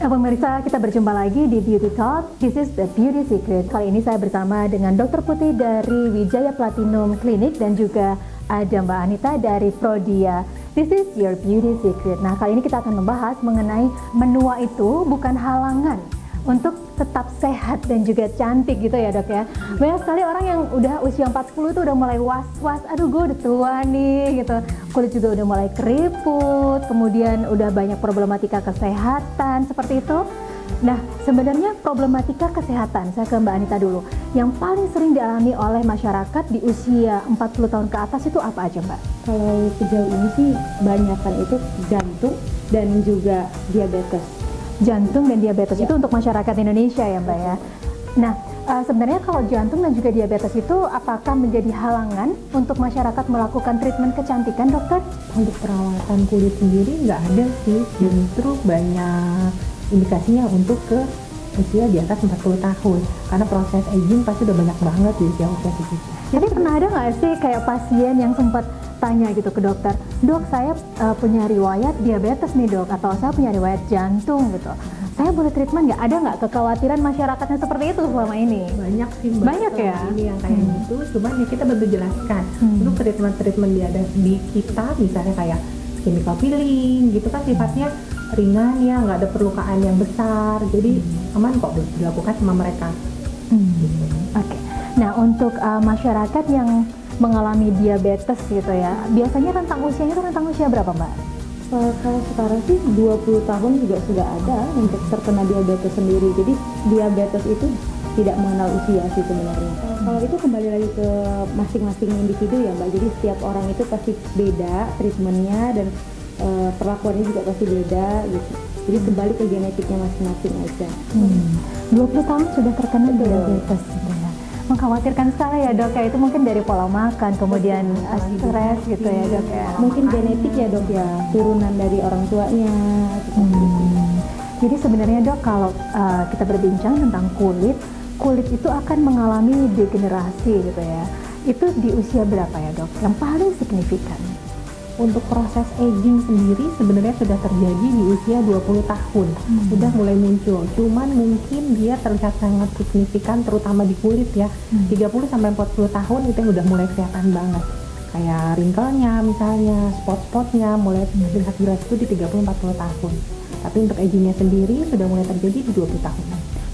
Pemirsa, kita berjumpa lagi di Beauty Talk. This is the Beauty Secret. Kali ini saya bersama dengan Dr. Putih dari Wijaya Platinum Clinic dan juga ada Mbak Anita dari Prodia. This is your Beauty Secret. Nah, kali ini kita akan membahas mengenai menua itu bukan halangan untuk tetap sehat dan juga cantik gitu ya dok ya. Banyak sekali orang yang udah usia 40 tuh udah mulai was-was, aduh gue udah tua nih gitu. Kulit juga udah mulai keriput, kemudian udah banyak problematika kesehatan seperti itu. Nah, sebenarnya problematika kesehatan, saya ke Mbak Anita dulu, yang paling sering dialami oleh masyarakat di usia 40 tahun ke atas itu apa aja Mbak? Kalau sejauh ini sih banyakan itu jantung dan juga diabetes. Jantung dan diabetes Ya. itu untuk masyarakat Indonesia ya Mbak ya. Nah, sebenarnya kalau jantung dan juga diabetes itu apakah menjadi halangan untuk masyarakat melakukan treatment kecantikan dokter? Untuk perawatan kulit sendiri nggak ada sih, justru banyak indikasinya untuk ke usia di atas 40 tahun karena proses aging pasti udah banyak banget di usia segitu. Jadi pernah ada nggak sih kayak pasien yang sempat tanya gitu ke dokter, dok saya punya riwayat diabetes nih dok, atau saya punya riwayat jantung gitu, saya boleh treatment nggak? Ada nggak kekhawatiran masyarakatnya seperti itu selama ini? Banyak sih Mbak, Banyak ya? Ini yang kayak gitu, cuman ya kita bantu jelaskan untuk treatment di kita misalnya kayak chemical peeling gitu kan sifatnya ringan ya, nggak ada perlukaan yang besar, jadi aman kok dilakukan sama mereka. Oke. Nah, untuk masyarakat yang mengalami diabetes gitu ya, biasanya rentang usianya itu rentang usia berapa Mbak? Kalau sekarang sih 20 tahun juga sudah ada untuk terkena diabetes sendiri. Jadi diabetes itu tidak mengenal usia sih sebenarnya. Kalau itu kembali lagi ke masing-masing individu ya Mbak. Jadi setiap orang itu pasti beda treatmentnya dan perlakuannya juga pasti beda gitu. Jadi kembali ke genetiknya masing-masing aja. 20 tahun sudah terkena diabetes gitu ya. Mengkhawatirkan sekali ya dok ya, itu mungkin dari pola makan, kemudian stres gitu ya dok ya. Mungkin genetik ya dok ya, turunan dari orang tuanya. Jadi sebenarnya dok, kalau kita berbincang tentang kulit itu akan mengalami degenerasi gitu ya. Itu di usia berapa ya dok? Yang paling signifikan? Untuk proses aging sendiri sebenarnya sudah terjadi di usia 20 tahun, sudah mulai muncul. Cuman mungkin dia terlihat sangat signifikan terutama di kulit ya. 30 sampai 40 tahun itu yang udah mulai kelihatan banget. Kayak wrinkle-nya misalnya, spot-spotnya mulai terlihat jelas itu di 30-40 tahun. Tapi untuk agingnya sendiri sudah mulai terjadi di 20 tahun.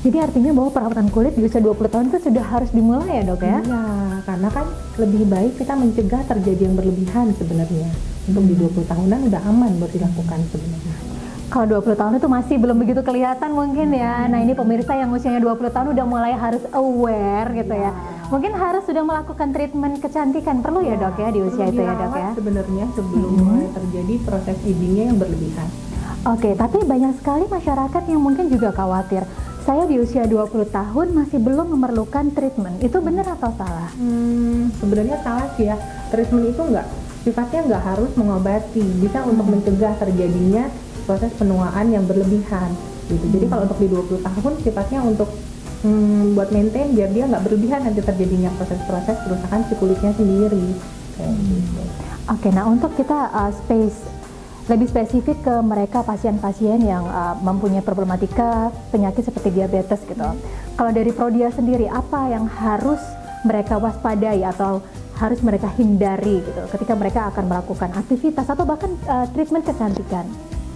Jadi artinya bahwa perawatan kulit di usia 20 tahun itu sudah harus dimulai ya dok ya? Iya, karena kan lebih baik kita mencegah terjadi yang berlebihan sebenarnya. Untuk di 20 tahunan udah aman buat dilakukan sebenarnya. Kalau 20 tahun itu masih belum begitu kelihatan mungkin ya. Nah ini pemirsa yang usianya 20 tahun udah mulai harus aware gitu ya. Mungkin harus sudah melakukan treatment kecantikan, perlu ya dok ya di usia itu ya dok ya? Sebenarnya sebelum mulai terjadi proses agingnya yang berlebihan. Oke, tapi banyak sekali masyarakat yang mungkin juga khawatir. Saya di usia 20 tahun masih belum memerlukan treatment. Itu benar atau salah? Sebenarnya salah sih ya. Treatment itu sifatnya nggak harus mengobati, bisa untuk mencegah terjadinya proses penuaan yang berlebihan gitu. Jadi kalau untuk di 20 tahun sifatnya untuk buat maintain biar dia nggak berlebihan nanti terjadinya proses-proses kerusakan si kulitnya sendiri kayak gitu. Oke, nah untuk kita lebih spesifik ke mereka pasien-pasien yang mempunyai problematika penyakit seperti diabetes gitu. Kalau dari Prodia sendiri, apa yang harus mereka waspadai atau harus mereka hindari gitu ketika mereka akan melakukan aktivitas atau bahkan treatment kecantikan?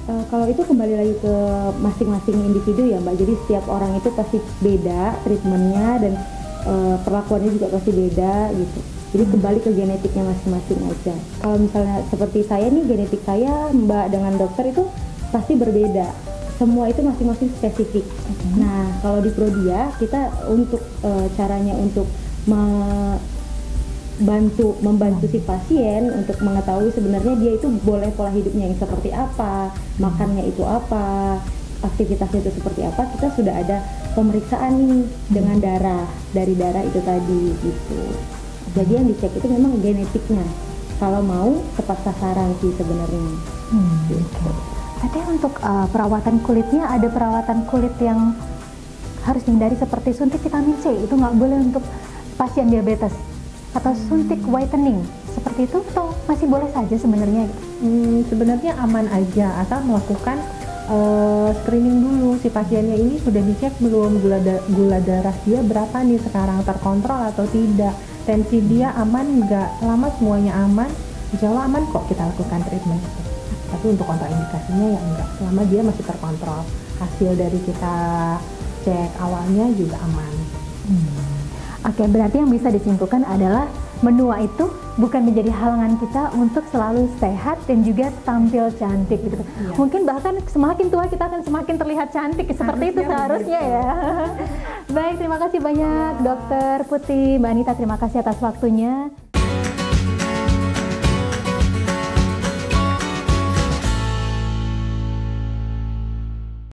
Kalau itu kembali lagi ke masing-masing individu ya Mbak. Jadi setiap orang itu pasti beda treatmentnya dan perlakuannya juga pasti beda gitu. Jadi kembali ke genetiknya masing-masing aja. Kalau misalnya seperti saya nih, genetik saya Mbak dengan dokter itu pasti berbeda. Semua itu masing-masing spesifik. Nah kalau di Prodia kita untuk caranya untuk membantu si pasien untuk mengetahui sebenarnya dia itu boleh pola hidupnya yang seperti apa, makannya itu apa, aktivitasnya itu seperti apa. Kita sudah ada pemeriksaan nih dengan dari darah itu tadi gitu. Jadi yang dicek itu memang genetiknya. Kalau mau tepat sasaran sih sebenarnya. Gitu. Tapi untuk perawatan kulitnya, ada perawatan kulit yang harus dihindari seperti suntik vitamin C, itu nggak boleh untuk pasien diabetes, atau suntik whitening seperti itu, atau masih boleh saja sebenarnya? Sebenarnya aman aja asal melakukan screening dulu si pasiennya ini sudah dicek belum, gula darah dia berapa nih sekarang, terkontrol atau tidak, tensi dia aman nggak, selama semuanya aman, insya Allah aman kok kita lakukan treatment itu. Tapi untuk kontraindikasinya ya enggak, selama dia masih terkontrol, hasil dari kita cek awalnya juga aman. Oke, berarti yang bisa disimpulkan adalah menua itu bukan menjadi halangan kita untuk selalu sehat dan juga tampil cantik gitu. Iya. Mungkin bahkan semakin tua kita akan semakin terlihat cantik seperti itu seharusnya ya. Baik, terima kasih banyak Dokter Putih, Mbak Anita, terima kasih atas waktunya.